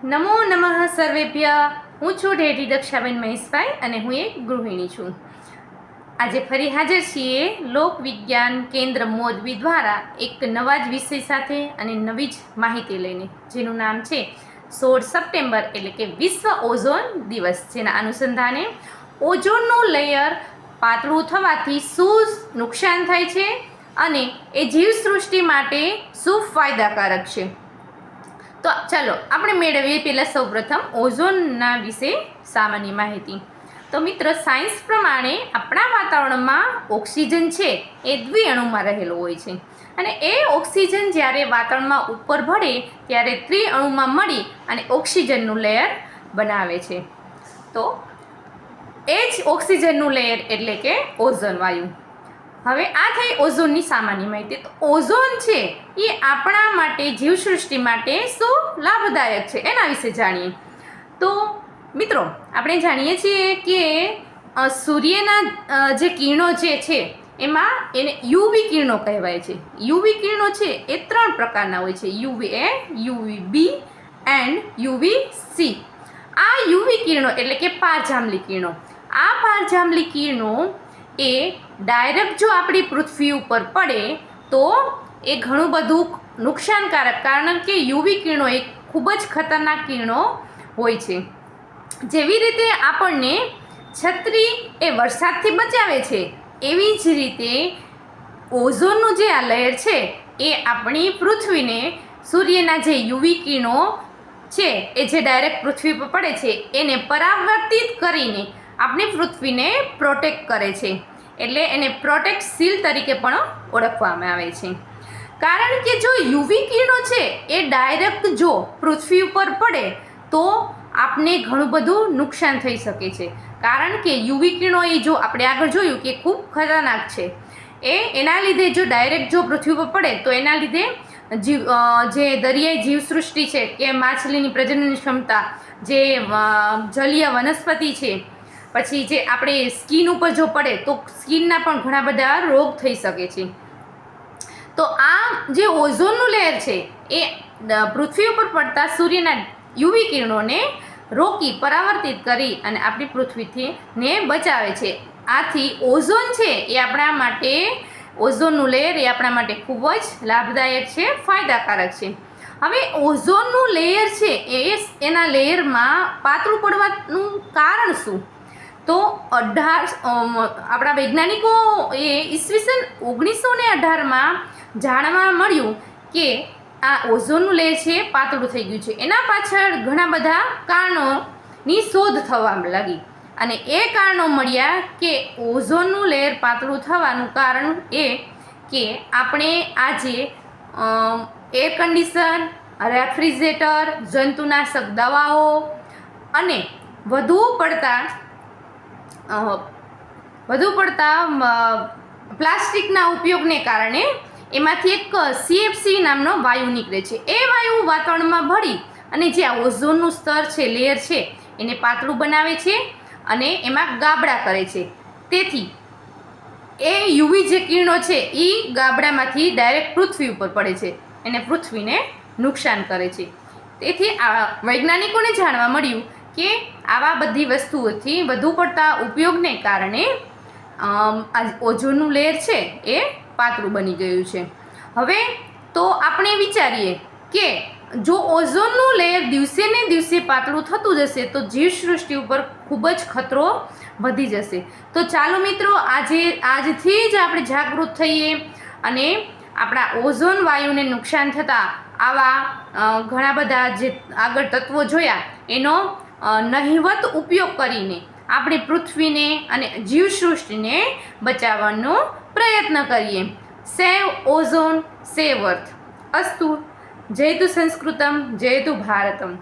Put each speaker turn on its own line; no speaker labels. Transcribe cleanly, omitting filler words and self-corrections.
નમો નમઃ સર્વેભ્ય. હું છું ઢેઢી દક્ષાબેન મહેશભાઈ અને હું એક ગૃહિણી છું. આજે ફરી હાજર છીએ લોકવિજ્ઞાન કેન્દ્ર મોરબી દ્વારા એક નવા જ વિષય સાથે અને નવી જ માહિતી લઈને, જેનું નામ છે 16 સપ્ટેમ્બર એટલે કે વિશ્વ ઓઝોન દિવસ, જેના અનુસંધાને ઓઝોનનું લેયર પાતળું થવાથી શું નુકસાન થાય છે અને એ જીવસૃષ્ટિ માટે શું ફાયદાકારક છે. તો ચાલો આપણે મેળવીએ પહેલાં સૌપ્રથમ ઓઝોનના વિશે સામાન્ય માહિતી. તો મિત્રો, સાયન્સ પ્રમાણે આપણા વાતાવરણમાં ઓક્સિજન છે એ દ્વિઅણુમાં રહેલો હોય છે અને એ ઓક્સિજન જ્યારે વાતાવરણમાં ઉપર ભળે ત્યારે ત્રિઅણુમાં મળી અને ઓક્સિજનનું લેયર બનાવે છે. તો એ જ ઓક્સિજનનું લેયર એટલે કે ઓઝોન વાયુ. હવે આ થઈ ઓઝોનની સામાન્ય માહિતી. તો ઓઝોન છે એ આપણા માટે, જીવસૃષ્ટિ માટે શું લાભદાયક છે એના વિશે જાણીએ. તો મિત્રો, આપણે જાણીએ છીએ કે સૂર્યના જે કિરણો જે છે એમાં એને યુવી કિરણો કહેવાય છે. યુવી કિરણો છે એ 3 પ્રકારના હોય છે: યુવીએ, યુવીબી એન્ડ યુવીસી. આ યુવી કિરણો એટલે કે પારજાંબલી કિરણો. આ પારજાંબલી કિરણો એ ડાયરેક્ટ જો આપણી પૃથ્વી ઉપર પડે તો એ ઘણું બધું નુકસાનકારક, કારણ કે યુવી કિરણો એ ખૂબ જ ખતરનાક કિરણો હોય છે. જેવી રીતે આપણને છત્રી એ વરસાદથી બચાવે છે, એવી જ રીતે ઓઝોનનું જે આ લેયર છે એ આપણી પૃથ્વીને સૂર્યના જે યુવી કિરણો છે એ જે ડાયરેક્ટ પૃથ્વી પર પડે છે એને પરાવર્તિત કરીને આપણી પૃથ્વીને પ્રોટેક્ટ કરે છે. એટલે એને પ્રોટેક્ટ શીલ તરીકે પણ ઓળખવામાં આવે છે. કારણ કે જો યુવી કિરણો છે એ ડાયરેક્ટ જો પૃથ્વી ઉપર પડે તો આપને ઘણું બધું નુકસાન થઈ શકે છે. કારણ કે યુવી કિરણો એ જો આપણે આગળ જોયું કે ખૂબ ખતરનાક છે. એના લીધે જો ડાયરેક્ટ જો પૃથ્વી ઉપર પડે તો એના લીધે જે દરિયાઈ જીવસૃષ્ટિ છે કે માછલીની પ્રજનન ક્ષમતા, જે જલીય વનસ્પતિ છે, પછી જે આપણે સ્કિન ઉપર જો પડે તો સ્કિનના પણ ઘણા બધા રોગ થઈ શકે છે. તો આ જે ઓઝોનનું લેયર છે એ પૃથ્વી ઉપર પડતા સૂર્યના યુવી કિરણોને રોકી, પરાવર્તિત કરી અને આપણી પૃથ્વીથી ને બચાવે છે. આથી ઓઝોન છે એ આપણા માટે, ઓઝોનનું લેયર એ આપણા માટે ખૂબ જ લાભદાયક છે, ફાયદાકારક છે. હવે ઓઝોનનું લેયર છે એના લેયરમાં પાતળું પડવાનું કારણ શું? તો આપણા વૈજ્ઞાનિકો એ ઈસવીસન 1918માં જાણવા મળ્યું કે આ ઓઝોનનું લેયર છે પાતળું થઈ ગયું છે. એના પાછળ ઘણા બધા કારણોની શોધ થવા લાગી અને એ કારણો મળ્યા કે ઓઝોનનું લેયર પાતળું થવાનું કારણ એ કે આપણે આજે એર કન્ડિશન, રેફ્રિજરેટર, જંતુનાશક દવાઓ અને વધુ પડતા પ્લાસ્ટિકના ઉપયોગને કારણે એમાંથી એક CFC નામનો વાયુ નીકળે છે. એ વાયુ વાતાવરણમાં ભળી અને જે આ ઓઝોનનું સ્તર છે, લેયર છે, એને પાતળું બનાવે છે અને એમાં ગાબડા કરે છે. તેથી એ યુવી જે કિરણો છે એ ગાબડામાંથી ડાયરેક્ટ પૃથ્વી ઉપર પડે છે અને પૃથ્વીને નુકસાન કરે છે. તેથી આ વૈજ્ઞાનિકોને જાણવા મળ્યું કે આવા બધી વસ્તુઓથી વધુ પડતા ઉપયોગને કારણે આ ઓઝોનનું લેયર છે એ પાતળું બની ગયું છે. હવે તો આપણે વિચારીએ કે જો ઓઝોનનું લેયર દિવસે ને દિવસે પાતળું થતું જશે તો જીવસૃષ્ટિ ઉપર ખૂબ જ ખતરો વધી જશે. તો ચાલો મિત્રો, આજથી જ આપણે જાગૃત થઈએ અને આપણા ઓઝોન વાયુને નુકસાન થતાં આવા ઘણા બધા જે આગળ તત્વો જોયા એનો નહિવત ઉપયોગ કરીને આપણે પૃથ્વીને અને જીવસૃષ્ટિને બચાવવાનો પ્રયત્ન કરીએ. સેવ ઓઝોન, સેવ અર્થ. અસ્તુ. જયતુ સંસ્કૃતમ, જયતુ ભારતમ.